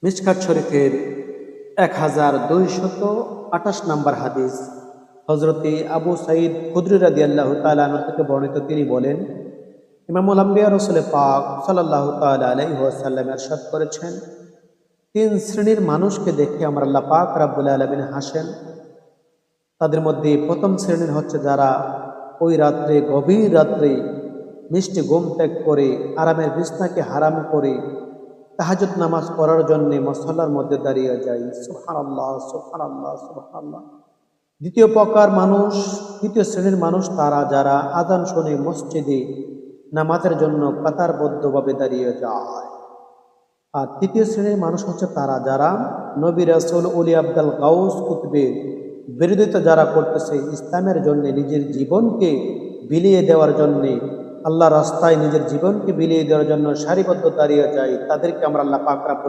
মিশকাত শরীফের 1228 নম্বর হাদিস হযরতে আবু সাঈদ খুদরি রাদিয়াল্লাহু তাআলা আনহু থেকে বর্ণিত। তিনি বলেন, ইমামুল আম্বিয়া রাসূল পাক সাল্লাল্লাহু তাআলা আলাইহি ওয়াসাল্লাম ইরশাদ করেছেন, তিন শ্রেণীর মানুষকে দেখে আমার আল্লাহ পাক রব্বুল আলামিন হাসেন। তাদের মধ্যে প্রথম শ্রেণীর হচ্ছে যারা ওই রাত্রে, গভীর রাত্রে মিষ্টি ঘুম ত্যাগ করে আরামের বিছনাকে হারাম করে তাহাজ্জুদ নামাজ পড়ার জন্য মুসল্লার মধ্যে দাঁড়িয়ে যায়। সুবহানাল্লাহ, সুবহানাল্লাহ, সুবহানাল্লাহ। দ্বিতীয় শ্রেণীর মানুষ তারা যারা আযান শুনে মসজিদে নামাজের জন্য কাতারবদ্ধভাবে দাঁড়িয়ে যায়। আর তৃতীয় শ্রেণীর মানুষ হচ্ছে তারা যারা নবী রাসূল ওলি আব্দাল গাউস কুতুবের বিরোধিতা যারা করতেছে, ইসলামের জন্য নিজের জীবনকে বিলিয়ে দেওয়ার জন্য, আল্লাহ রাস্তায় নিজের জীবনকে বিলিয়ে দেওয়ার জন্য সারিবদ্ধ দাঁড়িয়ে যায়, তাদেরকে আমরা আল্লাহ পাক রব্বুল